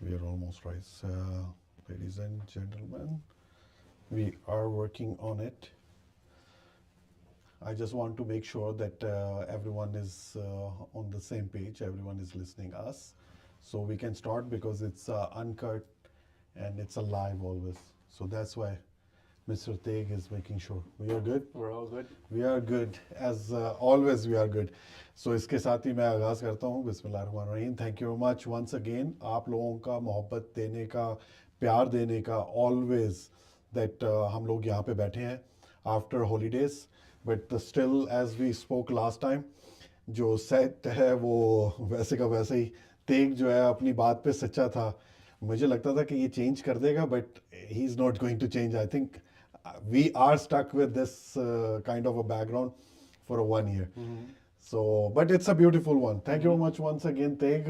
We are almost right. Ladies and gentlemen, we are working on it. I just want to make sure that everyone is on the same page, everyone is listening us. So we can start because it's uncut and it's a live always. So that's why Mr. Teg is making sure. We are good? We're all good. We are good. As always, we are good. So इसके साथ ही मैं आगाज़ करता हूँ. बिस्मिल्लाहिर्रहमानिर्रहीम. Thank you very much once again. आप लोगों का मोहब्बत देने का, प्यार देने का, always that हम लोग यहाँ पे बैठे हैं after holidays. But still, as we spoke last time, जो सेट है वो वैसे का वैसे ही. तेग जो है अपनी बात पे सच्चा था. मुझे लगता था कि ये चेंज कर देगा, but he's not going to change. I think we are stuck with this kind of a background for 1 year. So, but it's a beautiful one. Thank you very much once again, Teg.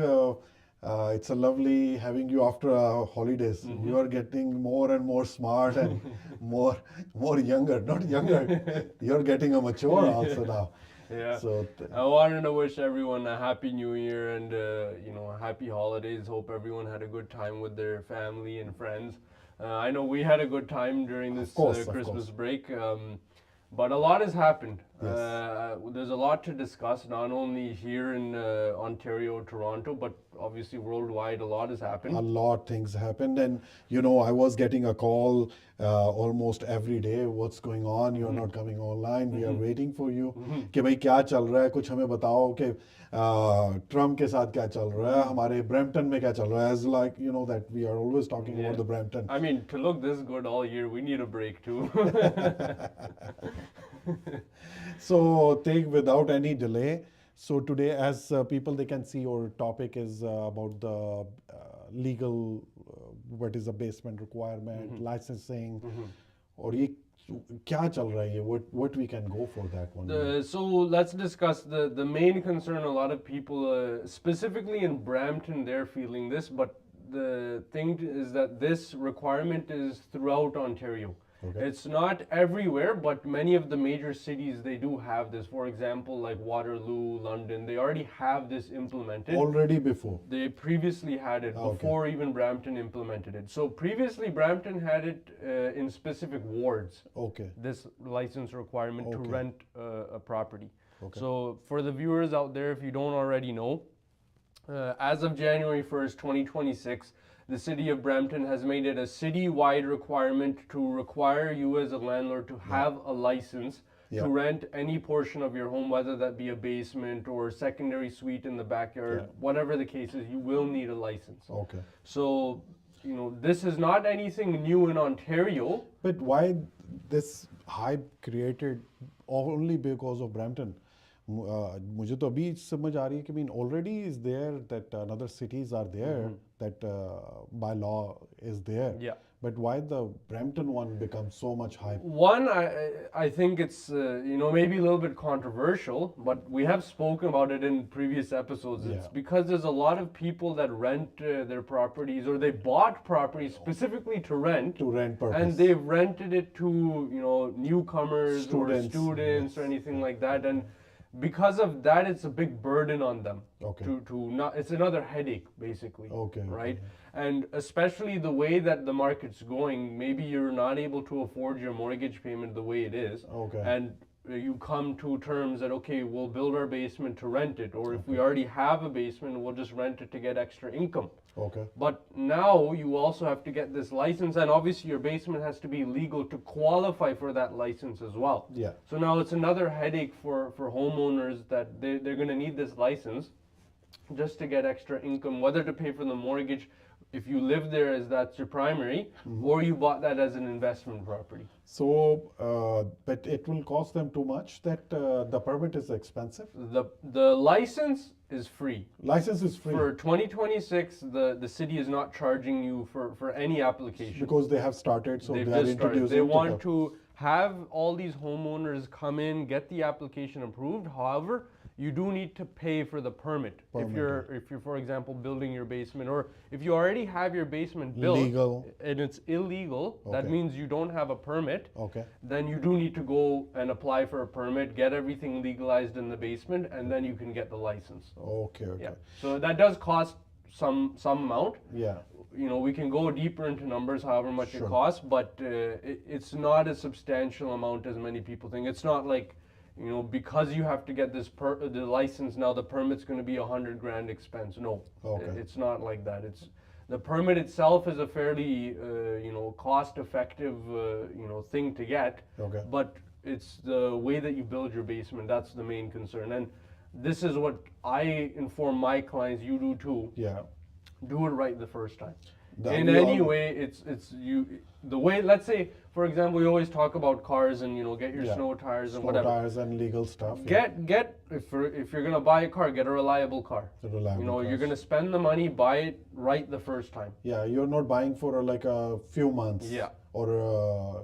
It's a lovely having you after holidays. You are getting more and more smart and more younger. Not younger. You're getting a mature also now. Yeah. So I wanted to wish everyone a happy new year and happy holidays. Hope everyone had a good time with their family and friends. I know we had a good time during this Christmas break. But a lot has happened. Yes. There's a lot to discuss, not only here in Ontario, Toronto, but obviously worldwide. A lot has happened. A lot things happened, and I was getting a call almost every day. What's going on? You're not coming online. We are waiting for you. कि भाई क्या चल रहा है? कुछ हमें बताओ कि ट्रम्प के साथ क्या चल रहा है? हमारे ब्रैम्पटन में क्या चल रहा है? As like that we are always talking about the Brampton. I mean, to look this good all year, we need a break too. So take without any delay. So today, as people they can see, our topic is about the legal, what is the basement requirement, licensing, or ये क्या चल रहा है? What we can go for that one? So let's discuss the main concern. A lot of people, specifically in Brampton, they're feeling this, but the thing is that this requirement is throughout Ontario. Okay. It's not everywhere, but many of the major cities, they do have this. For example, like Waterloo, London, they already have this implemented. Already before? They previously had it before even Brampton implemented it. So previously Brampton had it in specific wards. Okay. This license requirement to rent a property. Okay. So for the viewers out there, if you don't already know, as of January 1st, 2026, the city of Brampton has made it a city-wide requirement to require you as a landlord to have a license to rent any portion of your home, whether that be a basement or secondary suite in the backyard, whatever the case is, you will need a license. Okay. So, this is not anything new in Ontario. But why this hype created only because of Brampton? मुझे तो अभी समझ आ रही है कि already is there that other cities are there that by law is there. Yeah. But why the Brampton one becomes so much hype? One, I think it's maybe a little bit controversial, but we have spoken about it in previous episodes. It's because there's a lot of people that rent their properties, or they bought properties specifically to rent. To rent purpose. And they've rented it to newcomers Students. or students or anything like that, and because of that, it's a big burden on them. Okay. It's another headache basically. Okay. Right. And especially the way that the market's going, maybe you're not able to afford your mortgage payment the way it is. Okay. And you come to terms that, okay, we'll build our basement to rent it, or if we already have a basement, we'll just rent it to get extra income. Okay. But now you also have to get this license, and obviously your basement has to be legal to qualify for that license as well. Yeah. So now it's another headache for homeowners that they're going to need this license just to get extra income, whether to pay for the mortgage if you live there as that's your primary, or you bought that as an investment property. So, but it will cost them too much that the permit is expensive? The license is free. License is free? For 2026, the city is not charging you for any application. Because they have started, so They've they are just started. introducing They want to have all these homeowners come in, get the application approved. However, you do need to pay for the permit. If you're, for example, building your basement, or if you already have your basement built and it's illegal, that means you don't have a permit. Okay. Then you do need to go and apply for a permit, get everything legalized in the basement, and then you can get the license. Okay. Yeah. So that does cost some amount. Yeah. You know, we can go deeper into numbers, however much it Sure. costs, but it's not a substantial amount as many people think. It's not like, you know, because you have to get the license now, the permit's going to be $100 grand expense. No, Okay. it's not like that. It's the permit itself is a fairly, you know, cost-effective, you know, thing to get. Okay. But it's the way that you build your basement that's the main concern. And this is what I inform my clients. You do too. Yeah. Do it right the first time. That In we any all- way, it's you. The way, let's say, for example, we always talk about cars and, you know, get your Yeah. snow tires and Snow whatever. tires and legal stuff. Yeah. Get if you're gonna buy a car, get a reliable car. The reliable You know, you're cars. gonna spend the money, buy it right the first time. Yeah, you're not buying for like a few months. Yeah. Or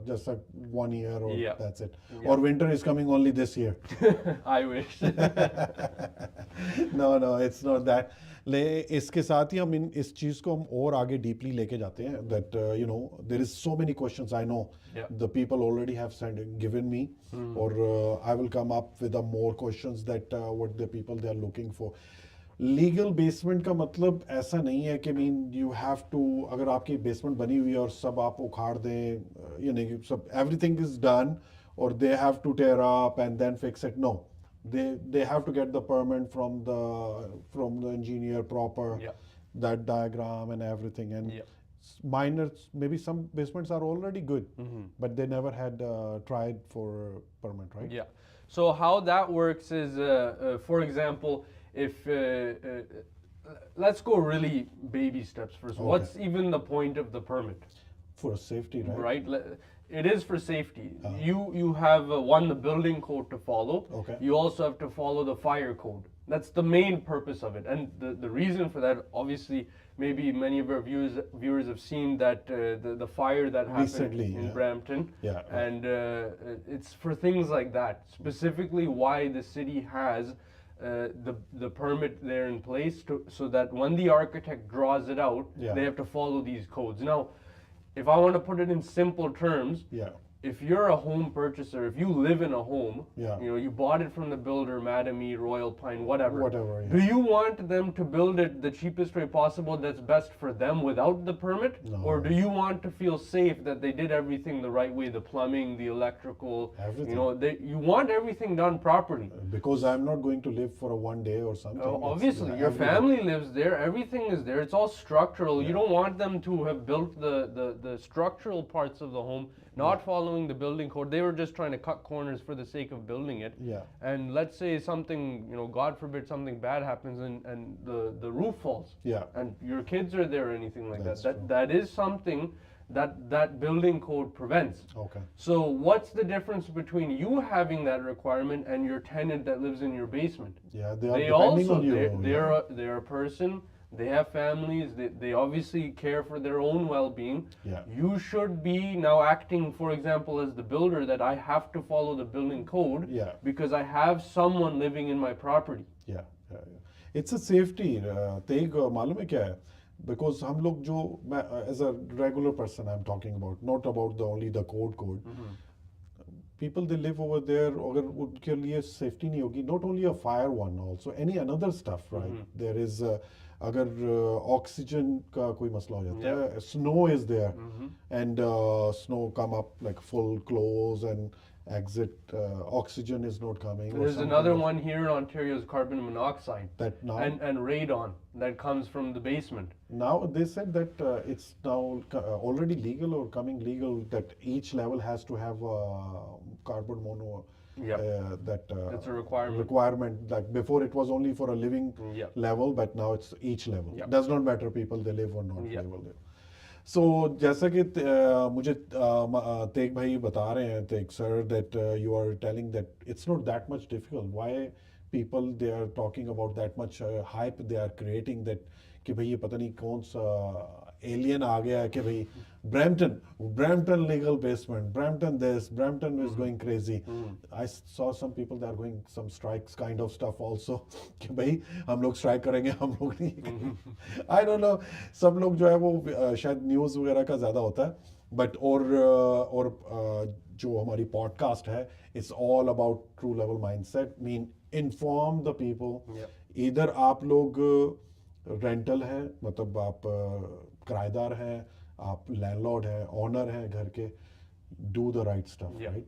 just like 1 year, or Yeah. that's it. Yeah. Or winter is coming only this year. I wish. No, it's not that. इसके साथ ही हम इस चीज़ को हम और आगे deeply लेके जाते हैं that you know there is so many questions I know Yeah. the people already have given me or I will come up with more questions that what the people they are looking for. Legal basement का मतलब ऐसा नहीं है कि mean you have to अगर आपकी basement बनी हुई है और सब आप उखाड़ दें यानी सब एवरीथिंग इज डन और they have to tear up and then fix it no they have to get the permit from the engineer proper. Yeah. That diagram and everything and Yeah. minor maybe some basements are already good but they never had tried for permit, right? Yeah. So how that works is, for example, if let's go really baby steps first. Okay. What's even the point of the permit? For safety, right? Right. It is for safety. You have one, the building code to follow. Okay. You also have to follow the fire code. That's the main purpose of it. And the reason for that, obviously, maybe many of our viewers have seen that the fire that happened Recently, in yeah. Brampton. Yeah. And it's for things like that. Specifically why the city has the permit there in place so that when the architect draws it out, Yeah. they have to follow these codes. Now, if I want to put it in simple terms, Yeah. if you're a home purchaser, if you live in a home, Yeah. you know, you bought it from the builder, Mattamy, Royal Pine, whatever. Whatever, yeah. Do you want them to build it the cheapest way possible that's best for them without the permit? No. Or do you want to feel safe that they did everything the right way, the plumbing, the electrical, Everything. you know, you want everything done properly. Because I'm not going to live for a 1 day or something. It's, Obviously, yeah, your every day. family lives there. Everything is there. It's all structural. You don't want them to have built the structural parts of the home, not following the building code. They were just trying to cut corners for the sake of building it. Yeah. And let's say something, you know, God forbid, something bad happens and the roof falls. Yeah. And your kids are there or anything like That's that. true. That is something that building code prevents. Okay. So what's the difference between you having that requirement and your tenant that lives in your basement? Yeah, they are They depending also on you. they're a person. They have families. They obviously care for their own well-being. Yeah. You should be now acting, for example, as the builder, that I have to follow the building code Yeah. because I have someone living in my property. Yeah. It's a safety. Tegh मालूम है क्या है? Because हम लोग जो मैं as a regular person I'm talking about, not about only the code. People they live over there, अगर उनके लिए safety नहीं होगी, not only a fire one, also any another stuff, right? There is अगर oxygen का कोई मसला हो जाता है, snow is there, and snow come up like full clothes and exit, oxygen is not coming. or There's something another like one here in Ontario is carbon monoxide that now. and radon that comes from the basement. Now they said that it's now already legal or coming legal that each level has to have carbon mono. Yep. That's a requirement. Requirement. Like before, it was only for a living Yep. level, but now it's each level. Yep. Does not matter people they live or not Yep. live there. So जैसा कि मुझे तेग भाई बता रहे हैं Tegh sir that you are telling that it's not that much difficult. Why people they are talking about that much hype they are creating that कि भाई ये पता नहीं कौन सा alien आ गया है कि भाई Brampton legal basement, Brampton this, Brampton is going crazy. I saw some people that are going some strikes kind of stuff also कि भाई हम लोग strike करेंगे हम लोग नहीं करेंगे. I don't know सब लोग जो है वो शायद न्यूज़ वगैरह का ज़्यादा होता है but और जो हमारी podcast है it's all about true level mindset mean inform the people. Yep. Either आप लोग रेंटल है, मतलब आप किराएदार हैं, आप लैंडलॉर्ड हैं, ओनर हैं घर के, do the right stuff, Yeah. right?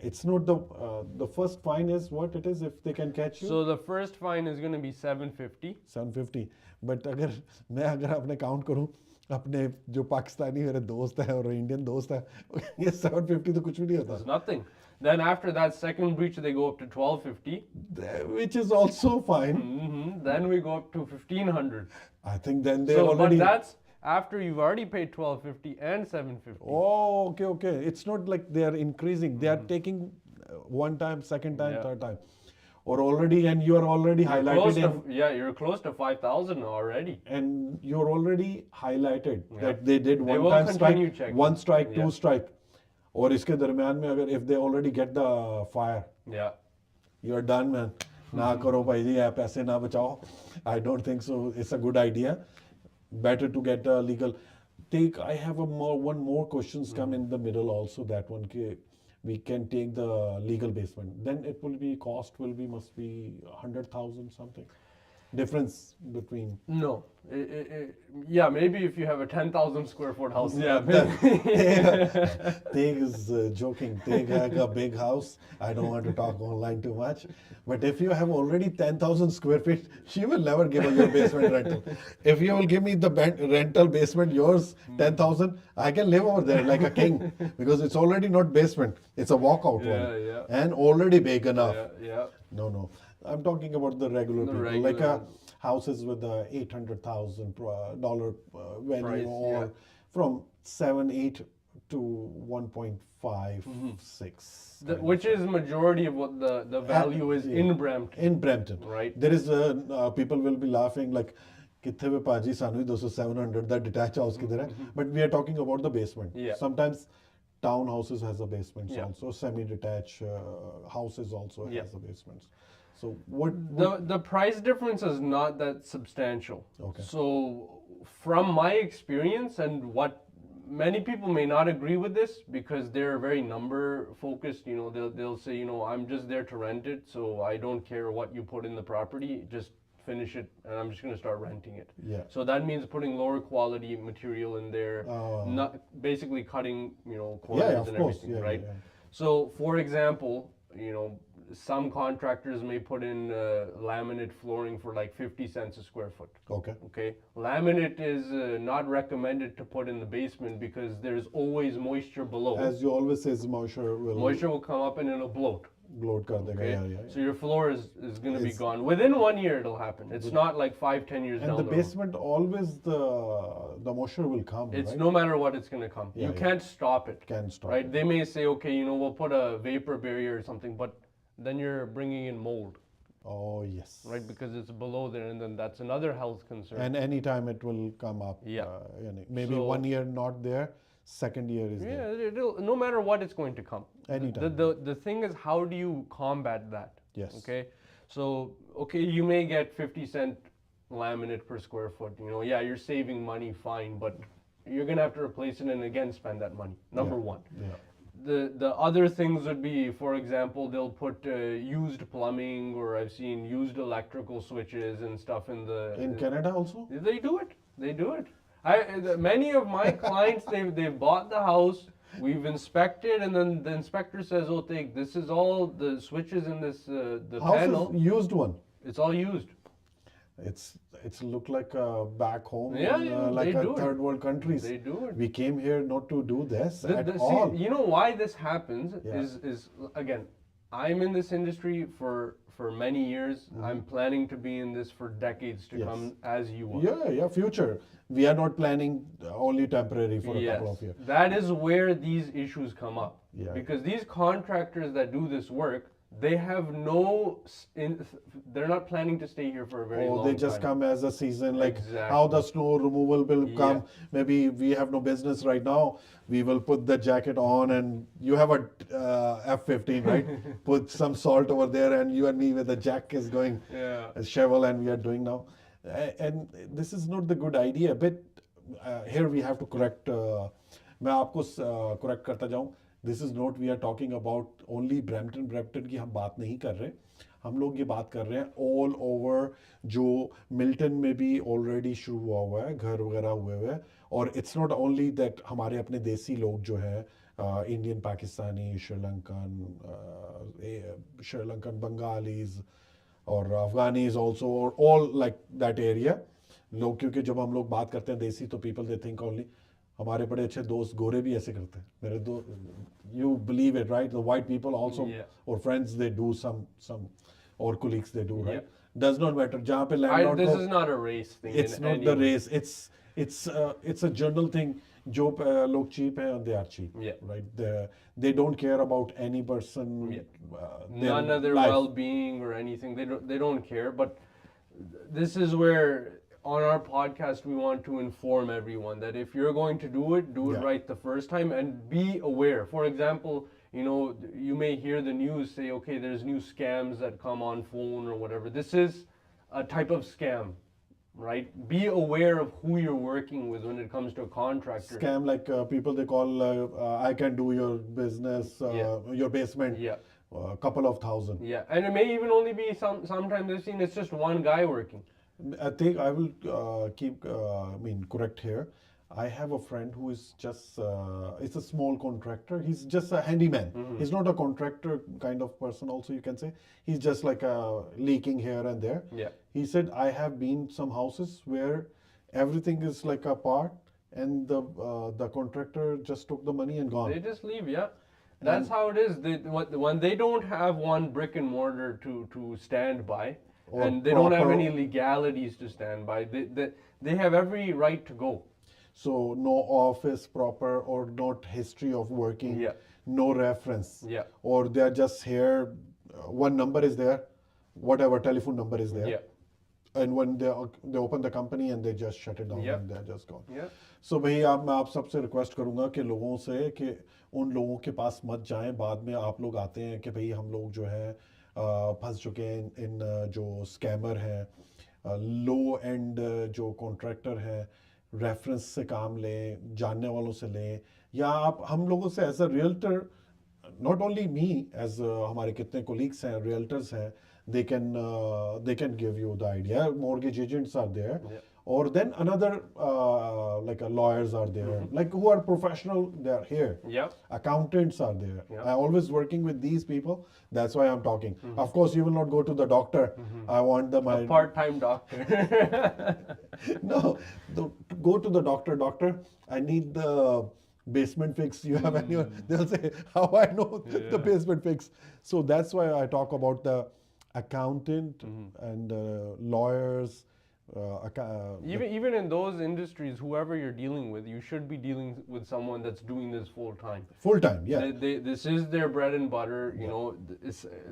It's not the first fine is what it is if they can catch you. So the first fine is going to be 750. 750. But अगर अपने count करूं, अपने जो पाकिस्तानी मेरे दोस्त हैं और इंडियन दोस्त हैं, ये 750 तो कुछ भी नहीं It's होता, nothing. Then after that second breach, they go up to 1250. which is also fine. Then we go up to 1500. I think then they So, already. but that's after you've already paid 1250 and 750. Oh, okay. It's not like they are increasing. They are taking one time, second time, Yeah. third time, or already, and you are already Close highlighted to, in, yeah, you're close to 5,000 already. and you're already highlighted Yeah. that they did They one will time continue strike, checking. one strike, Yeah. two strike, और इसके दरमियान में अगर if they already get the fire, Yeah. you're done, man. ना करो भाई जी, आप पैसे ना बचाओ. I don't think so. It's a good idea. Better to get a legal. I have one more questions come in the middle also. That one we can take the legal basement. Then it will be cost will be must be 100,000 something. Difference between. No. Yeah, maybe if you have a 10,000 square foot house. Yeah, Teg is joking. Teg has a big house. I don't want to talk online too much. But if you have already 10,000 square feet, she will never give us your basement rental. If you will give me the rental basement, yours 10,000, I can live over there like a king because it's already not basement. It's a walkout Yeah, one. yeah. And already big enough. Yeah. No. I'm talking about the regular The people, regular like houses with the $800,000 value, Price, or yeah. from 7, 8 to 1.56. Which is majority of what the value is yeah. in Brampton. In Brampton, Right. There is people will be laughing like, कितने में पाजी Saanvi 700 that detached house किधर है? But we are talking about the basement. Yeah. Sometimes townhouses has a basement Yeah. also. Semi-detached houses also Yeah. has a basements. So what The price difference is not that substantial. Okay. So from my experience and what many people may not agree with this because they're very number focused, they'll say, I'm just there to rent it, so I don't care what you put in the property, just finish it and I'm just going to start renting it. Yeah. So that means putting lower quality material in there, not basically cutting, corners of and course. everything, Yeah, right? yeah. So for example, some contractors may put in laminate flooring for like 50 cents a square foot. Okay. Laminate is not recommended to put in the basement because there's always moisture below. As you always say, moisture will come up and it'll bloat. bloat कर देगा. Okay. Yeah. So your floor is going to be It's- gone. Within 1 year it'll happen. It's not like 5-10 years And down the the road. basement always the moisture will come. It's right? no matter what, it's going to come. Yeah, You yeah. can't stop it. Can stop. Right? They may say, okay, we'll put a vapor barrier or something, but then you're bringing in mold. Oh yes. Right, because it's below there, and then that's another health concern. And anytime it will come up. Yeah. Maybe So- 1 year not there, second year is there. Yeah, no matter what, it's going to come. Anytime. The thing is, how do you combat that? Yes. Okay, so you may get 50 cent laminate per square foot. Yeah, you're saving money, fine, but you're gonna have to replace it and again spend that money. Number one. Yeah. The other things would be, for example, they'll put used plumbing, or I've seen used electrical switches and stuff in the. In Canada also? They do it. They do it. Many of my clients, they've bought the house. We've inspected, and then the inspector says, "Oh, this is all the switches in this the House panel. is used one. It's all used." It's look like back home Yeah, in yeah, like they a do it. third world countries. They do it. We came here not to do this at See, all. you know why this happens Yeah. is again, I'm in this industry for many years. I'm planning to be in this for decades to Yes. come, as you are. Yeah, future. We are not planning only temporary for a Yes, couple of years. that is where these issues come up. Yeah. Because these contractors that do this work, they have they're not planning to stay here for a very long Or they just time. come as a season, like Exactly. how the snow removal will Yeah. come. Maybe we have no business right now. We will put the jacket on, and you have a F-15, right? Put some salt over there, and you and me with the jack is going Yeah. a shovel, and we are doing now. And this is not the good idea. But here we have to correct. मैं आपको correct करता जाऊं. This is not we are talking about only Brampton की हम बात नहीं कर रहे. हम लोग ये बात कर रहे हैं ऑल ओवर, जो मिल्टन में भी ऑलरेडी शुरू हुआ है, घर वगैरह हुए हुए हैं। और इट्स नॉट ओनली दैट, हमारे अपने देसी लोग जो है इंडियन, पाकिस्तानी, श्रीलंकन, बंगालीज और अफगानीज ऑल्सो, और ऑल लाइक दैट एरिया लोग। क्योंकि जब हम लोग बात करते हैं देसी, तो पीपल दे थिंक ओनली, हमारे बड़े अच्छे दोस्त गोरे भी ऐसे करते हैं मेरे दो, you believe it right, the white people also, और फ्रेंड्स दे डू सम, और colleagues they do, right? Does not matter, जहाँ पे landlord This को, is not a race thing. it's not the race, it's a general thing. जो लोग cheap हैं, they are cheap, right? They don't care about any person, None of their life. well-being or anything. They don't care. But this is where on our podcast we want to inform everyone that if you're going to do it right the first time, and be aware. For example, you know, you may hear the news say, okay, there's new scams that come on phone or whatever. This is a type of scam, right? Be aware of who you're working with when it comes to a contractor. Scam, like people they call, I can do your business, your basement, a couple of thousand. And it may even only be sometimes I've seen it's just one guy working. I think I will correct here. I have a friend who is just, it's a small contractor. He's just a handyman. He's not a contractor kind of person also, you can say. He's just like leaking here and there. He said, I have been some houses where everything is like a part, and the contractor just took the money and gone. They just leave, That's how it is. When they don't have one brick and mortar to stand by, and they don't have any legalities to stand by, they have every right to go. So no office proper, or not history of working, no reference, or they're just here, one number is there, whatever telephone number is there, and when they open the company and they just shut it down, and they're just gone. So भैया मैं आप सबसे request करूंगा कि लोगों से कि उन लोगों के पास मत जाएं। बाद में आप लोग आते हैं कि भाई हम लोग जो है फंस चुके हैं इन जो स्कैमर हैं, लो एंड जो कॉन्ट्रैक्टर हैं, रेफरेंस से काम लें, जानने वालों से लें, या आप हम लोगों से as a realtor, not only me, as हमारे कितने कोलीग्स हैं, रियल्टर्स हैं, they can give you the idea. Mortgage agents are there, or then another like lawyers are there, like who are professional, they are here. Accountants are there. I always working with these people. That's why I'm talking. Of course, you will not go to the doctor. I want the a part-time doctor. No, go to the doctor. Doctor, I need the basement fix. You have any? They'll say, how I know the basement fix. So that's why I talk about the accountant and lawyers. Even in those industries, whoever you're dealing with, you should be dealing with someone that's doing this full time. Full time, This is their bread and butter, you know.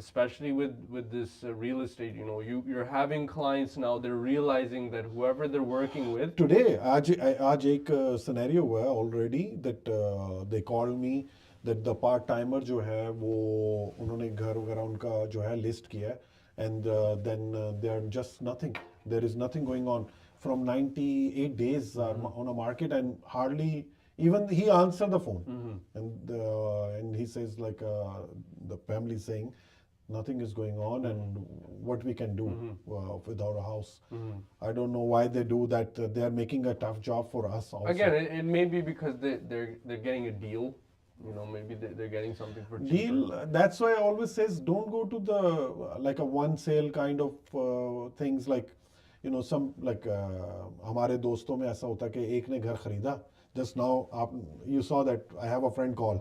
Especially with this real estate, you know, you're having clients now. They're realizing that whoever they're working with. Today, आज एक scenario हुआ already that they called me that the part timer जो है वो उन्होंने घर वगैरह उनका जो है list किया, and then they are just nothing. There is nothing going on from 98 days on a market, and hardly even he answered the phone, and he says like the family is saying nothing is going on, and what we can do without a house. I don't know why they do that. They are making a tough job for us also. Again, it may be because they're getting a deal. You know, maybe they're getting something for cheaper. Deal. That's why I always says don't go to the like a one sale kind of things, like you know, some like हमारे दोस्तों में ऐसा होता है कि एक ने घर खरीदा. Just now, you saw that I have a friend call.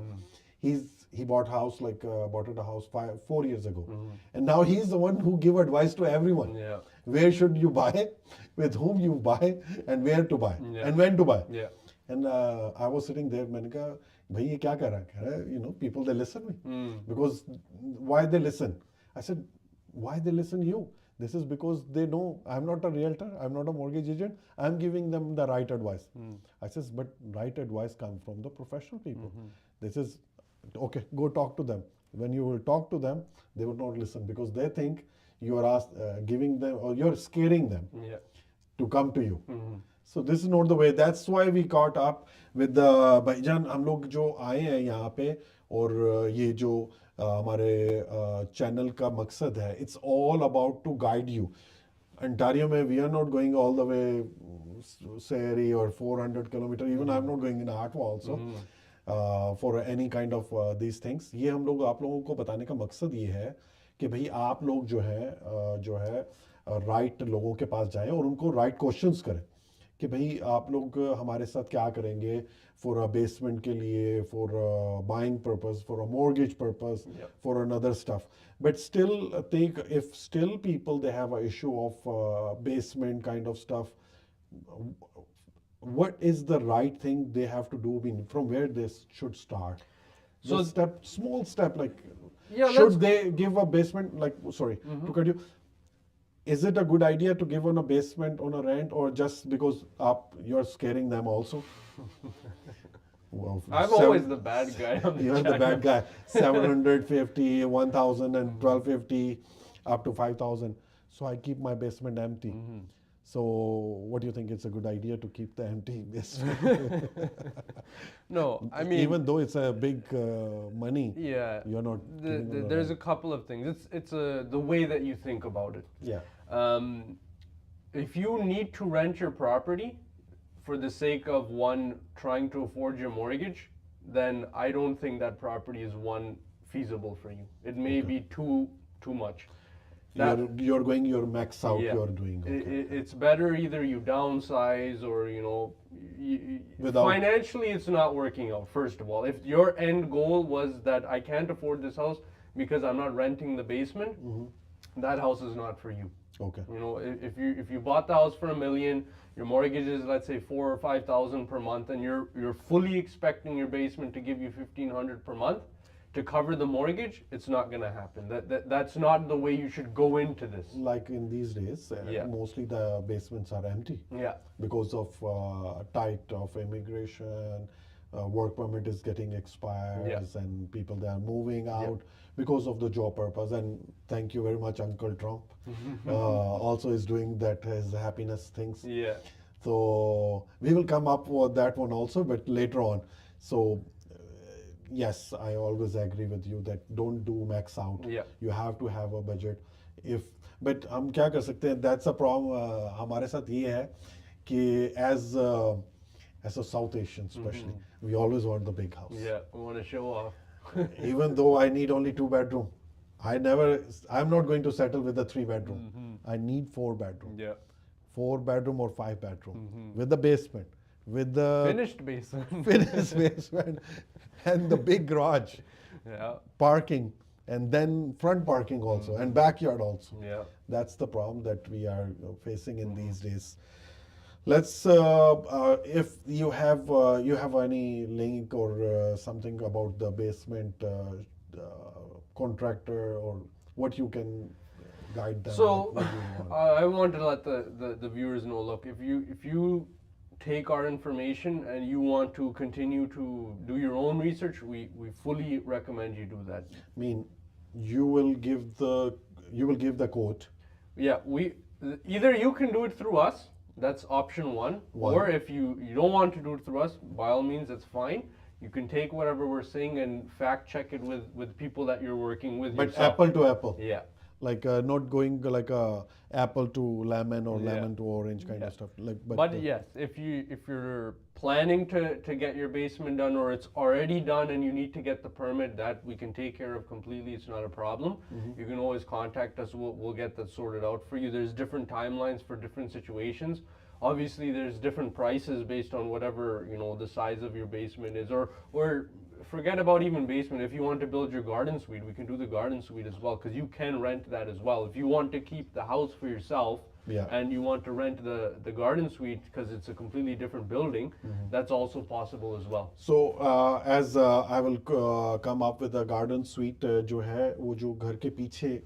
He bought house like bought a house 4 years ago, and now he's the one who give advice to everyone. Where should you buy, with whom you buy, and where to buy, and when to buy. And I was sitting there. मैंने कहा भाई ये क्या कर रहा है? कह रहा है, you know, people they listen me because why they listen? I said, why they listen you? This is because they know I'm not a realtor, I'm not a mortgage agent. I'm giving them the right advice. I says, but right advice comes from the professional people. This is okay. Go talk to them. When you will talk to them, they will not listen because they think you are giving them, or you're scaring them to come to you. So this is not the way. That's why we caught up with the भाईजान हम लोग जो आए हैं यहाँ पे और ये जो हमारे चैनल का मकसद है, it's all about to guide you. Ontario में we are not going all the way Surrey or 400 kilometer. Even I'm not going in Ottawa also. For any kind of these things. ये हम लोग आप लोगों को बताने का मकसद ये है कि भाई आप लोग जो है राइट लोगों के पास जाएं और उनको राइट क्वेश्चंस करें कि भाई आप लोग हमारे साथ क्या करेंगे फॉर अ बेसमेंट के लिए, for buying purpose, for a mortgage purpose, for another stuff. But still take if still people they have a issue of basement kind of stuff, what is the right thing they have to do? I mean, from where this should start? So small step, like should they give a basement? Like, sorry to cut you. Is it a good idea to give on a basement on a rent, or just because you're scaring them also? Well, I'm always the bad guy. You're the bad guy. 750, 1,000, and 1,250, up to 5,000. So I keep my basement empty. So what do you think? It's a good idea to keep the empty basement? No, I mean, even though it's a big money, yeah, you're not. There's a couple of things. It's the way that you think about it. Yeah. If you need to rent your property for the sake of one trying to afford your mortgage, then I don't think that property is one feasible for you. It may be too much. You're going your max out. You're doing. Okay. It's better either you downsize or financially it's not working out. First of all, if your end goal was that I can't afford this house because I'm not renting the basement, that house is not for you. Okay. If you bought the house for $1 million, your mortgage is let's say $4,000 or $5,000 per month, and you're fully expecting your basement to give you $1,500 per month to cover the mortgage, it's not going to happen. That's not the way you should go into this. Like in these days, mostly the basements are empty. Yeah. Because of tight of immigration, work permit is getting expired, and people they are moving out because of the job purpose. And thank you very much, Uncle Trump. Also is doing that as happiness things. Yeah. So we will come up with that one also, but later on. So. Yes, I always agree with you that don't do max out. Yeah. You have to have a budget. But हम क्या कर सकते हैं? That's a problem. हमारे साथ ये है कि as a South Asian especially, we always want the big house. Yeah, we want to show off. Even though I need only 2 bedroom, I'm not going to settle with a 3 bedroom. I need 4 bedroom. Yeah. 4 bedroom or 5 bedroom with the basement, with the finished basement. Finished basement. And the big garage, parking, and then front parking also, and backyard also. Yeah, that's the problem that we are facing in these days. Let's if you have any link or something about the basement contractor, or what you can guide them. So I want to let the viewers know. Look, if you take our information and you want to continue to do your own research, we fully recommend you do that. I mean, you will give the quote. Yeah, either you can do it through us, that's option one. Or if you don't want to do it through us, by all means, that's fine. You can take whatever we're saying and fact check it with people that you're working with. But yourself. apple to apple. Yeah. Like not going like a apple to lemon or lemon to orange kind of stuff. Like, but yes, if you're planning to get your basement done, or it's already done and you need to get the permit, that we can take care of completely. It's not a problem. You can always contact us. We'll get that sorted out for you. There's different timelines for different situations. Obviously, there's different prices based on whatever the size of your basement is, or forget about even basement. If you want to build your garden suite, we can do the garden suite as well, because you can rent that as well. If you want to keep the house for yourself and you want to rent the garden suite because it's a completely different building, that's also possible as well. So as I will come up with a garden suite जो है वो जो घर के पीछे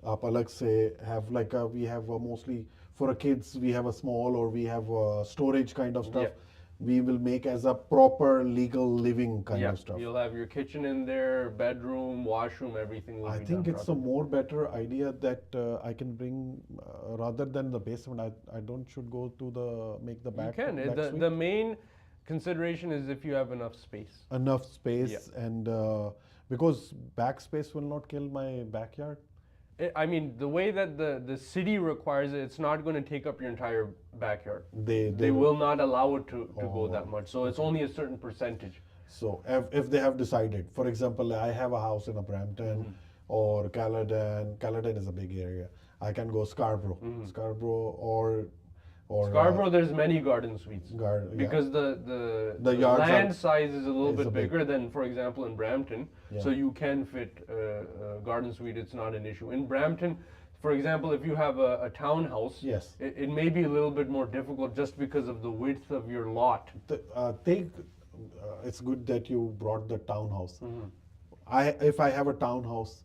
आप अलग से have like we have mostly for kids we have a small, or we have storage kind of stuff. we will make as a proper legal living kind Yeah, of stuff. you'll have your kitchen in there, bedroom, washroom, everything will I be think done it's a properly. more better idea that I can bring rather than the basement. I don't should go to the make the You back can. back suite. The main consideration is if you have enough space. Enough Yeah. space and because back space will not kill my backyard. I mean, the way that the city requires it, it's not going to take up your entire backyard. They will not allow it to go that Oh, much. So it's only a certain percentage. So if they have decided, for example, I have a house in a Brampton Mm-hmm. or Caledon. Caledon is a big area. I can go Scarborough, Scarborough or Scarborough, there's many garden suites yeah. because The yards land are- size is a little is a bit big- bigger than, for example, in Brampton. Yeah. So you can fit a garden suite. It's not an issue. In Brampton, for example, if you have a townhouse, Yes. it may be a little bit more difficult just because of the width of your lot. It's good that you brought the townhouse. Mm-hmm. If I have a townhouse,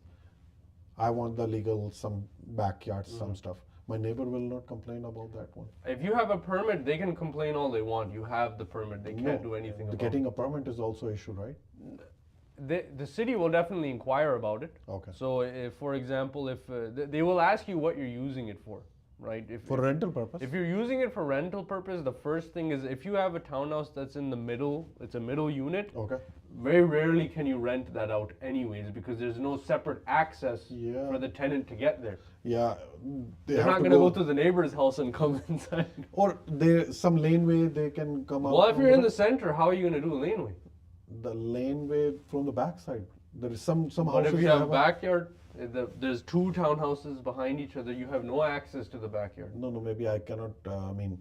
I want the legal some backyard, Mm-hmm. some stuff. My neighbor will not complain about that one. If you have a permit, they can complain all they want. You have the permit. They can't do anything about it. Getting a permit is also issue, right? The city will definitely inquire about it. Okay. So, if, for example, if they will ask you what you're using it for, right? For rental purpose. If you're using it for rental purpose, the first thing is if you have a townhouse that's in the middle, it's a middle unit. Okay. Very rarely can you rent that out, anyways, because there's no separate access Yeah. for the tenant to get there. Yeah, they They're have not to going to go to the neighbor's house and come inside. or there some laneway they can come out. Well, if from you're in the center, how are you going to do a laneway? the laneway from the backside. There is some But houses if you that have backyard, there's two townhouses behind each other. You have no access to the backyard. no, maybe I cannot. I mean,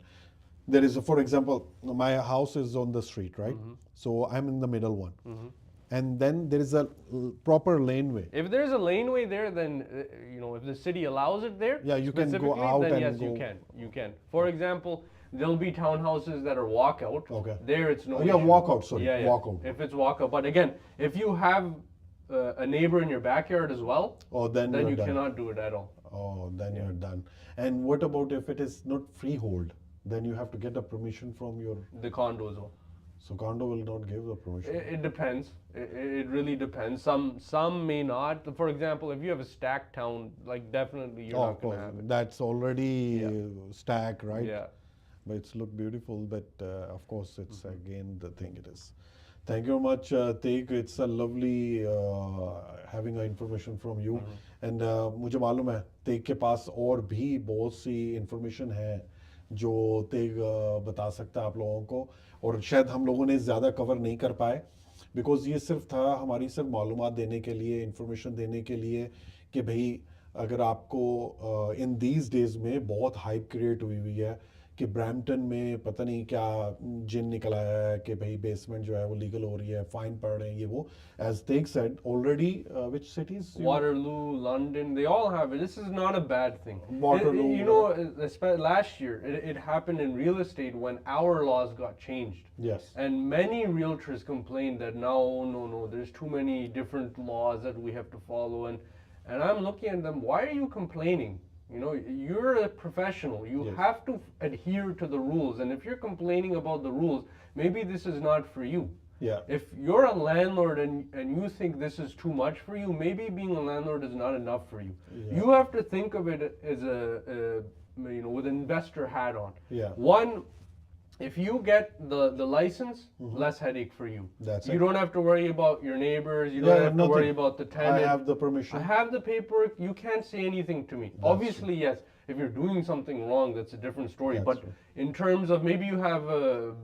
there is for example, my house is on the street, right? Mm-hmm. So I'm in the middle one, and then there is a proper laneway. If there's a laneway there, then if the city allows it there, Yeah, you can go specifically, out then and yes, go. you can. You can. For example, there'll be townhouses that are walkout. Okay. There, it's no. Oh, yeah, issue. walkout, sorry, Yeah, yeah. walkout. If it's walkout, but again, if you have a neighbor in your backyard as well, Oh, then then you're you done. cannot do it at all. Oh, then you're done. And what about if it is not freehold? Then you have to get a permission from your. The condo as well. So condo will not give the permission. It depends. It really depends. Some may not. For example, if you have a stacked town, like definitely you're Oh, not of going course, to have it. that's already Yeah. stack, right? Yeah. But it's look beautiful. But of course, it's Mm-hmm. again the thing it is. Thank you very much, Teek. It's a lovely having information from you. Mm-hmm. And मुझे मालूम है तेग के पास और भी बहुत सी information है जो तेग बता सकता है आप लोगों को और शायद हम लोगों ने ज़्यादा कवर नहीं कर पाए बिकॉज ये सिर्फ था हमारी सिर्फ मालूमात देने के लिए इंफॉर्मेशन देने के लिए कि भाई अगर आपको इन दीज डेज में बहुत हाइप क्रिएट हुई हुई है कि ब्रैम्पटन में पता नहीं क्या जिन निकल आया है कि भाई बेसमेंट जो है वो लीगल हो रही है फाइन पड़ रहे हैं ये वो as take said already which cities Waterloo, London, they all have it. This is not a bad thing. Waterloo, Last year, it happened in real estate when our laws got changed. Yes. And many realtors complained that no, there's too many different laws that we have to follow. And I'm looking at them, why are you complaining? You're a professional. You Yes. have to adhere to the rules. And if you're complaining about the rules, maybe this is not for you. Yeah. If you're a landlord and you think this is too much for you, maybe being a landlord is not enough for you. Yeah. You have to think of it as with an investor hat on. Yeah. One, if you get the license, less headache for you. That's You it. don't have to worry about your neighbors. You don't Yeah, have to worry nothing. about the tenant. I have the permission. I have the paperwork. You can't say anything to me. Obviously, yes. If you're doing something wrong, that's a different story. That's But true. in terms of maybe you have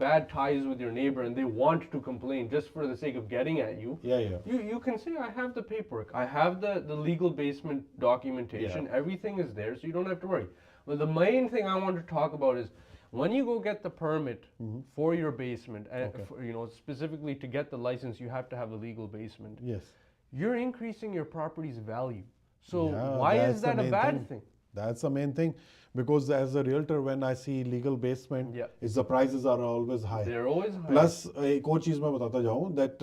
bad ties with your neighbor and they want to complain just for the sake of getting at you, Yeah. you can say, I have the paperwork. I have the legal basement documentation. Yeah. Everything is there, so you don't have to worry. Well, the main thing I want to talk about is when you go get the permit for your basement, and specifically to get the license, you have to have a legal basement. Yes. You're increasing your property's value. So Yeah, why that's is the that a main bad thing? That's the main thing because as a realtor when I see legal basement Yeah. is the prices are always high. They're always high. Plus एक और चीज मैं बताता जाऊँ that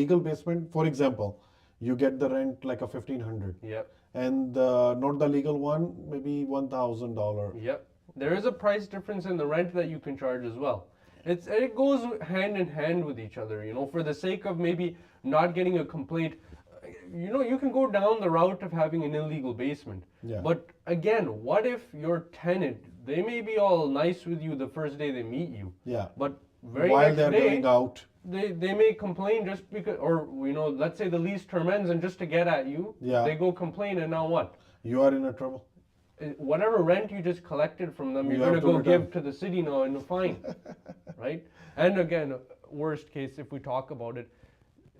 legal basement for example you get the rent like a 1,500 Yep. and not the legal one maybe $1,000. Yep. There is a price difference in the rent that you can charge as well. it goes hand in hand with each other. You know, for the sake of maybe not getting a complaint, you know, you can go down the route of having an illegal basement. Yeah. But again, what if your tenant, they may be all nice with you the first day they meet you, Yeah. but very While next they're day, going out. they may complain just because, or you know, let's say the lease term ends and just to get at you, Yeah. they go complain, and now what? You are in a trouble. Whatever rent you just collected from them, You you're going have to to go return. give to the city now in a fine, right? And again, worst case, if we talk about it,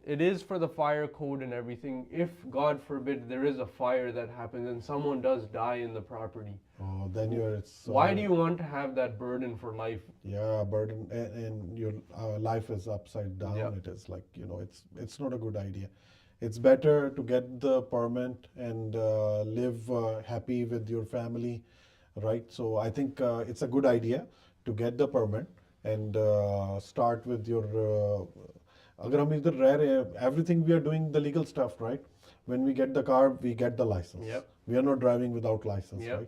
it is for the fire code and everything. If God forbid there is a fire that happens and someone does die in the property, Oh, then it's why do you want to have that burden for life? yeah, burden, and your life is upside down. Yeah. It is like, you know, it's not a good idea. It's better to get the permit and live happy with your family, right? So I think it's a good idea to get the permit and start with your अगर हम इधर रह रहे हैं, everything we are doing the legal stuff, right? When we get the car, we get the license. Yep. We are not driving without license, Yep. right?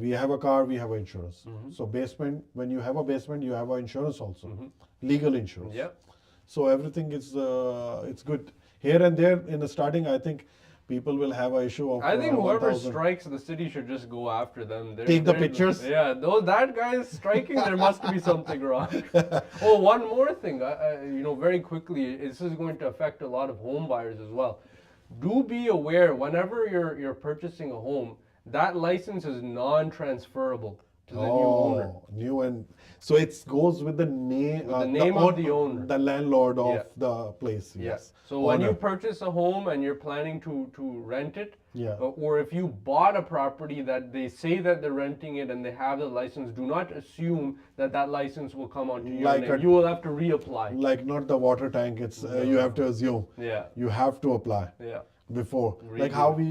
We have a car, we have insurance. So basement, when you have a basement, you have a insurance also, legal insurance. Yeah. So everything is it's good. Here and there in the starting, I think people will have an issue of I think whoever 1,000. strikes the city should just go after them. Take the pictures? Yeah, though that guy is striking, there must be something wrong. Oh, one more thing, you know, very quickly, this is going to affect a lot of home buyers as well. Do be aware whenever you're purchasing a home, that license is non-transferable to the new owner. Oh, new and so it goes with the name, With the name of the owner. the landlord of Yeah. the place. Yeah. Yes. So when you Owner. purchase a home and you're planning to rent it, Yeah. or if you bought a property that they say that they're renting it and they have the license, do not assume that that license will come onto your Like name. You will have to reapply. Like not the water tank. It's you have to assume. Yeah. You have to apply Yeah. before. Like Redo. how we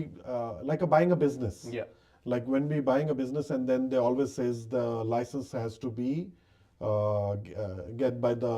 like buying a business. Yeah. Like when we buying a business and then they always says the license has to be get by the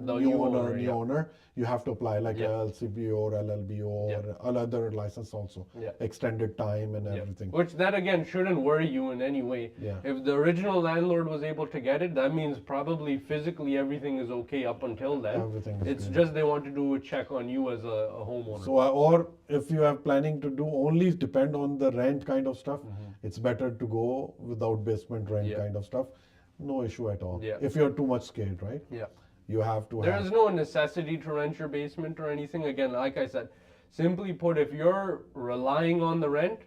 The new new owner, owner, new yeah. owner. You have to apply like Yeah. LCBO or LLBO Yeah. or another license also. Yeah. Extended time and Yeah. everything. Which that again shouldn't worry you in any way. Yeah. If the original landlord was able to get it, that means probably physically everything is okay up until then. Everything is It's good. just they want to do a check on you as a homeowner. So or if you are planning to do only depend on the rent kind of stuff, it's better to go without basement rent Yeah. kind of stuff. No issue at all. Yeah. If you're too much scared, right? Yeah. You have to There have. is no necessity to rent your basement or anything. Again, like I said, simply put, if you're relying on the rent,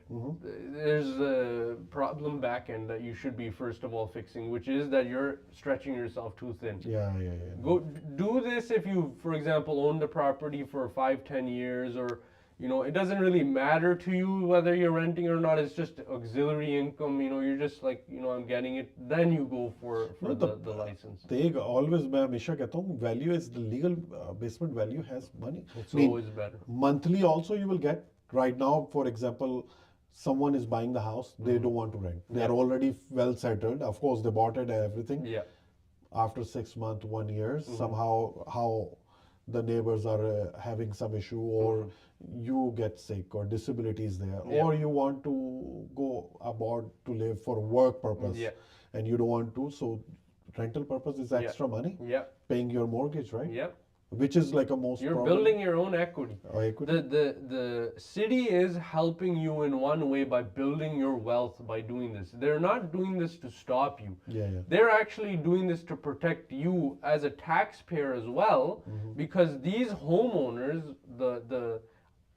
there's a problem back end that you should be first of all fixing, which is that you're stretching yourself too thin. Yeah, yeah, yeah. Go do this if you, for example, own the property for 5-10 years, or you know, it doesn't really matter to you whether you're renting or not. It's just auxiliary income. You know, you're just like, you know, I'm getting it. Then you go for No, the license. They always, मैं हमेशा कहता हूँ, value is the legal basement value has money. It's I mean, always better. monthly also you will get. Right now, for example, someone is buying the house, they don't want to rent. They are already well settled. Of course, they bought it and everything. Yeah. After 6 months, 1 year, somehow how the neighbors are having some issue, or you get sick, or disability is there, Yeah. or you want to go abroad to live for work purpose, Yeah. and you don't want to, so rental purpose is extra money, Yeah. paying your mortgage, right? Yeah. Which is like a most You're problem. building your own equity. Equity. The city is helping you in one way by building your wealth by doing this. They're not doing this to stop you. Yeah, yeah. They're actually doing this to protect you as a taxpayer as well, because these homeowners, the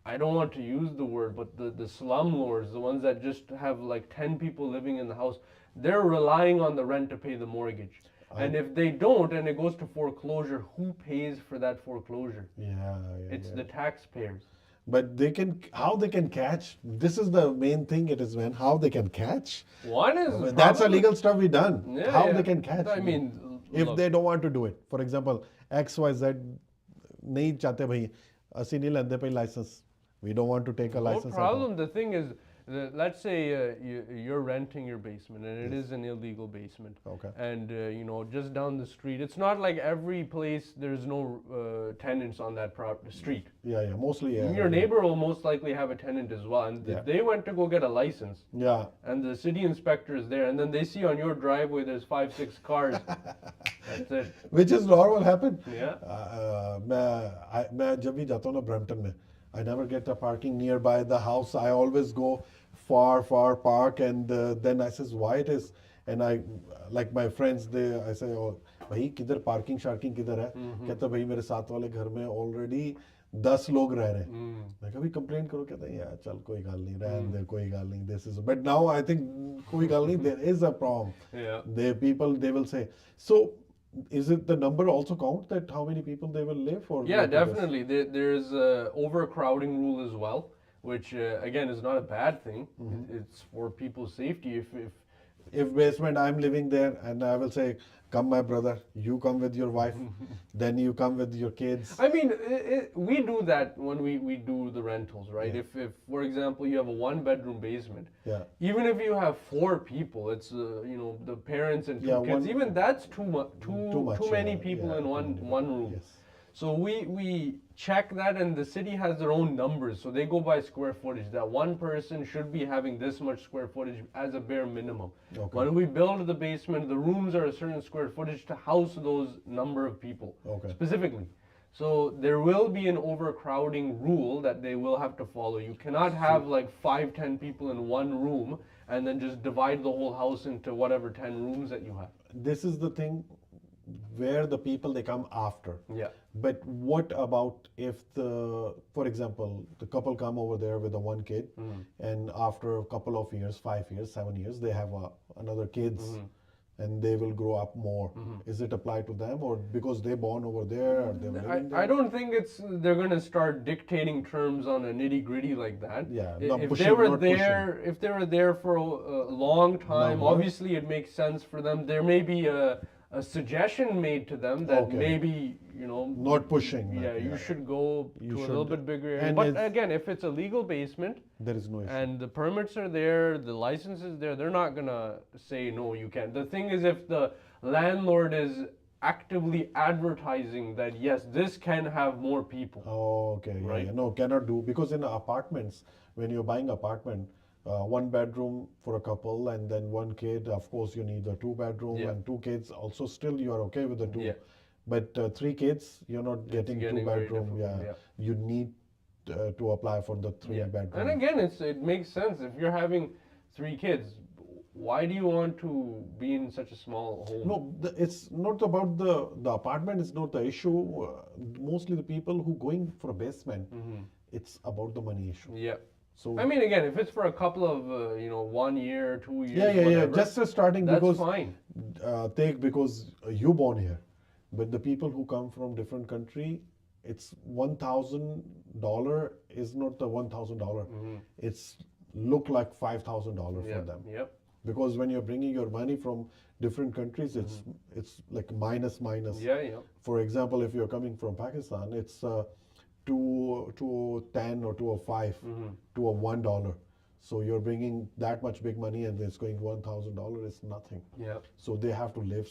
I don't want to use the word, but the slumlords, the ones that just have like 10 people living in the house, they're relying on the rent to pay the mortgage. And if they don't and it goes to foreclosure, who pays for that foreclosure? Yeah, yeah, It's yeah. the taxpayers. But they can, how they can catch, this is the main thing, it is when, how they can catch. One is That's a probably- legal stuff we done. Yeah, How yeah. they can catch. I mean, if look, they don't want to do it. For example, XYZ नहीं चाहते भाई, ਅਸੀਂ नहीं लेंदे पे license. We don't want to take a no license. at all. problem. The thing is, Let's say you're renting your basement and it is an illegal basement. Okay. And just down the street, it's not like every place there's no tenants on that street. Yeah, mostly, yeah. Your neighbor will most likely have a tenant as well, and Yeah. they went to go get a license. Yeah. And the city inspector is there, and then they see on your driveway there's 5-6 cars. That's it. Which is normal happen. Yeah. मैं जब भी जाता हूँ ना Brampton में, I never get a parking nearby the house. I always go far park, and then I says why it is, and I like my friends I say, oh भाई किधर parking sharking किधर है? कहता भाई मेरे साथ वाले घर में ऑलरेडी 10 लोग रह रहे हैं. मैं कभी कंप्लेन करो, कहते हैं यार चल कोई गाल नहीं, रहने दे, कोई गाल नहीं, this is, but now I think कोई गाल नहीं, there is a problem. Yeah. They will say. So is it the number also count that how many people they will live? Or Yeah, definitely. There's a overcrowding rule as well, which again is not a bad thing. It's for people's safety. If basement I'm living there and I will say, come my brother, you come with your wife, then you come with your kids. I mean, we do that when we do the rentals, right? Yeah. If for example you have a 1-bedroom basement, Yeah. even if you have 4 people, it's the parents and 2 kids. Even that's too many people yeah, in one room. Yes. So we check that, and the city has their own numbers, so they go by square footage. That one person should be having this much square footage as a bare minimum. Okay. When we build the basement, the rooms are a certain square footage to house those number of people specifically. So there will be an overcrowding rule that they will have to follow. You cannot have like 5-10 people in one room and then just divide the whole house into whatever 10 rooms that you have. This is the thing where the people they come after. Yeah. But what about if for example, the couple come over there with the one kid, and after a couple of years, 5 years, 7 years, they have another kids, and they will grow up more. Is it applied to them, or because they born over there, or they living there? I don't think they're going to start dictating terms on a nitty gritty like that. Yeah, If they were there for a long time, obviously it makes sense for them. There may be a suggestion made to them that maybe not pushing. You should go to a little bit bigger area. And but again, if it's a legal basement, there is no issue. And the permits are there, the license is there, they're not gonna say no, you can't. The thing is, if the landlord is actively advertising that yes, this can have more people. Oh, okay. Right? Yeah. No, cannot do, because in apartments, when you're buying apartment, 1 bedroom for a couple and then 1 kid, of course you need a 2 bedroom and 2 kids. Also, still you are okay with the 2. Yeah. But 3 kids, you're not getting 2 bedroom. Yeah. You need to apply for the 3 bedroom. And again, it makes sense. If you're having 3 kids, why do you want to be in such a small home? No, it's not about the apartment is not the issue. Mostly the people who going for a basement, it's about the money issue. Yeah. So I mean, again, if it's for a couple of 1 year, 2 years, yeah, just starting, that's because fine. Because you born here, but the people who come from different country, it's $1,000 is not the $1,000. It's look like $5,000 for them. Yep. Because when you're bringing your money from different countries, it's like minus. Yeah. For example, if you're coming from Pakistan, it's 210 or 205 to a $1. So you're bringing that much big money, and it's going $1,000. It's nothing. Yeah. So they have to live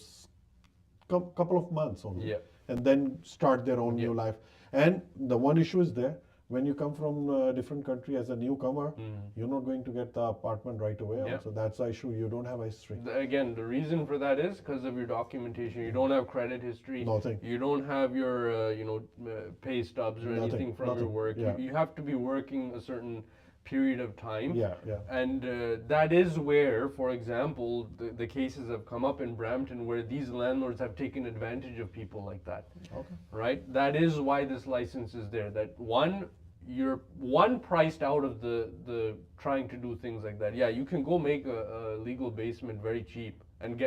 couple of months only, Yeah. and then start their own new life. And the one issue is there. When you come from a different country as a newcomer, you're not going to get the apartment right away. Yeah. Also, that's the issue. You don't have a history. Again, the reason for that is because of your documentation. You don't have credit history. Nothing. You don't have your pay stubs or anything from your work. Yeah. You have to be working a certain period of time. Yeah. And that is where, for example, the cases have come up in Brampton where these landlords have taken advantage of people like that. Okay. Right? That is why this license is there. That you're priced out of the trying to do things like that. Yeah, you can go make a legal basement very cheap and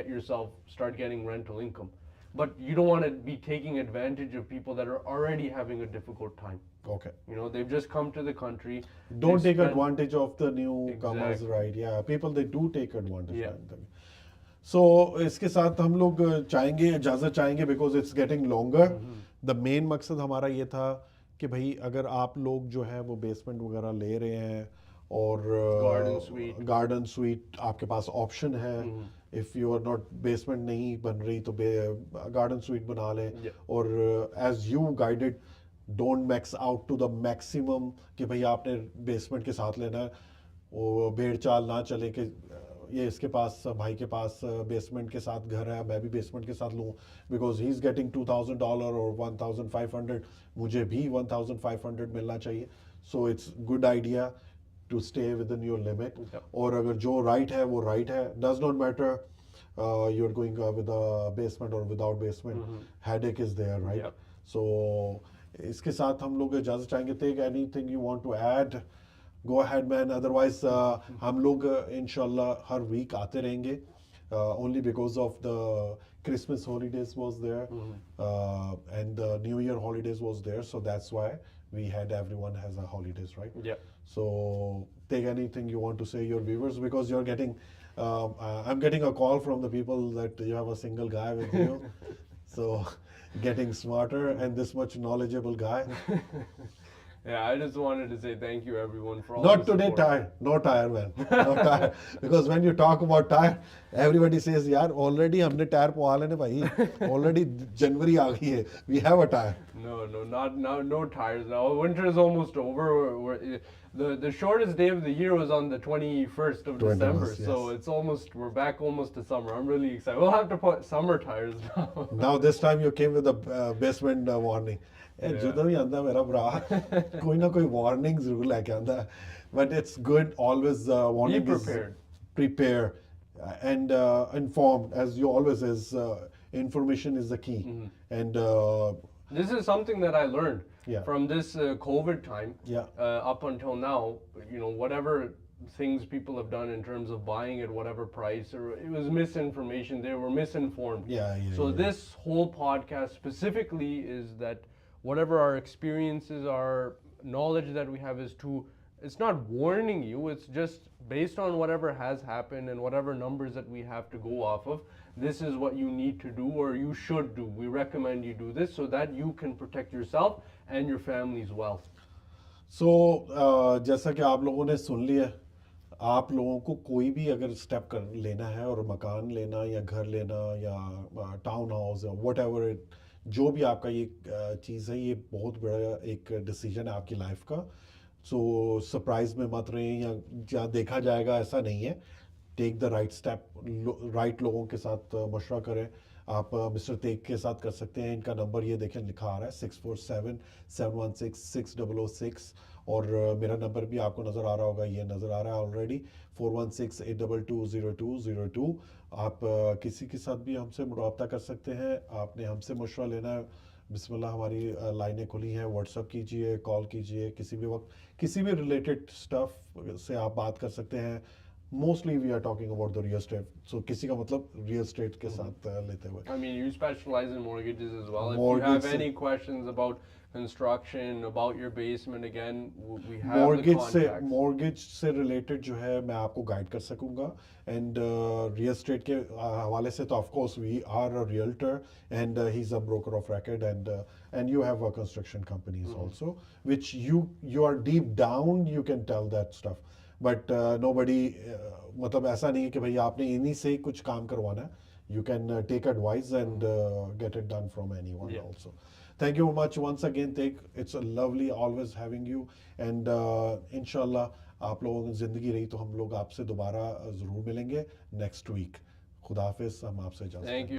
start getting rental income. But you don't want to be taking advantage of people that are already having a difficult time. Okay. They've just come to the country. Don't take advantage of the newcomers, Exactly. right? Yeah, people, they do take advantage. Yeah. So इसके साथ हम लोग चाहेंगे, इजाज़त चाहेंगे, because it's getting longer. The main मकसद हमारा ये था कि भाई अगर आप लोग जो है वो बेसमेंट वगैरह ले रहे हैं और Garden suite. गार्डन स्वीट आपके पास ऑप्शन है. If you are not basement नहीं बन रही तो गार्डन स्वीट बना लें. Yeah. और as you guided, don't max out to the maximum कि भाई आपने बेसमेंट के साथ लेना है. वो भेड़ चाल ना चले कि ये इसके पास भाई के पास बेसमेंट के साथ घर है, मैं भी बेसमेंट के साथ लूँ बिकॉज ही इज़ गेटिंग $2,000 और 1,500, मुझे भी 1,500 मिलना चाहिए. So it's good idea to stay within your limit. Yeah. और अगर जो राइट है वो राइट है. Does not matter you are going with basement और without basement, headache is there, right. Yeah. So इसके साथ हम लोग इजाज़त चाहेंगे. Take anything you want to add, go ahead man. Otherwise हम लोग इंशाल्लाह हर वीक आते रहेंगे. Only because of the Christmas holidays was there, and the New Year holidays was there, so that's why we had everyone has a holidays, right? Yeah. So take anything you want to say your viewers, because you're getting I'm getting a call from the people that you have a single guy with you. So getting smarter and this much knowledgeable guy. Yeah, I just wanted to say thank you everyone for all Not the today support. tire, no tire man, no tire. Because when you talk about tire, everybody says, यार already हमने tyre पवा लेने भाई, already जनवरी आ गई है, we have a tire. No tires now. Winter is almost over. The shortest day of the year was on the 21st of 21st, December, yes. so we're back almost to summer. I'm really excited. We'll have to put summer tires now. Now this time you came with a basement warning. ਜਦੋਂ ਵੀ ਆਂਦਾ ਮੇਰਾ ਭਰਾ ਕੋਈ ਨਾ ਕੋਈ warning ਜ਼ਰੂਰ ਲੈ ਕੇ ਆਂਦਾ. But it's good always warning is prepared. prepare and informed, as you always is. Information is the key. And This is something that I learned Yeah. from this COVID time. Yeah. Up until now, whatever things people have done in terms of buying at whatever price, or it was misinformation. They were misinformed. Yeah. So this whole podcast specifically is that whatever our experiences are, knowledge that we have is it's not warning you, it's just based on whatever has happened and whatever numbers that we have to go off of. This is what you need to do or you should do. We recommend you do this so that you can protect yourself and your family's wealth. So जैसा कि आप लोगों ने सुन लिया, आप लोगों को कोई भी अगर स्टेप कर लेना है और मकान लेना या घर लेना या टाउन हाउस या वट एवर, जो भी आपका ये चीज़ है, ये बहुत बड़ा एक डिसीजन है आपकी लाइफ का. सो सरप्राइज में मत रहें या जहाँ देखा जाएगा ऐसा नहीं है. Take the right step, right लोगों के साथ मशवरा करें. आप मिस्टर तेग के साथ कर सकते हैं. इनका नंबर ये देखें लिखा आ रहा है 647-716-6006. और मेरा नंबर भी आपको नज़र आ रहा होगा, ये नज़र आ रहा है ऑलरेडी, 416-822-0202. आप किसी के साथ भी हमसे मुराबता कर सकते हैं. आपने हमसे मशवरा लेना है, बिस्मिल्लाह हमारी लाइनें खुली हैं. व्हाट्सअप कीजिए, कॉल कीजिए, किसी भी वक्त किसी भी रिलेटेड स्टफ से आप बात कर सकते हैं. Mostly we are talking about the real estate. So किसी का मतलब रियल एस्टेट के साथ लेते हुए. I mean, you specialize in mortgages as well. If you Mortgage have any questions about construction, about your basement, again, we have the contacts. Mortgage से related जो है मैं आपको गाइड कर सकूंगा. एंड रियल एस्टेट के हवाले से तो of course we are a realtor and he is a broker of record and you have a construction companies also which you are deep down you can tell that stuff. But nobody, मतलब ऐसा नहीं है कि भाई आपने इन्हीं से ही कुछ काम करवाना है. You can take advice and get it done from anyone also. Thank you much once again, Teek. It's a lovely always having you. And inshallah, आप लोगों की ज़िंदगी रही तो हम लोग आपसे दोबारा ज़रूर मिलेंगे next week. खुदा हाफिज़. हम आपसे इजाज़त. Thank you.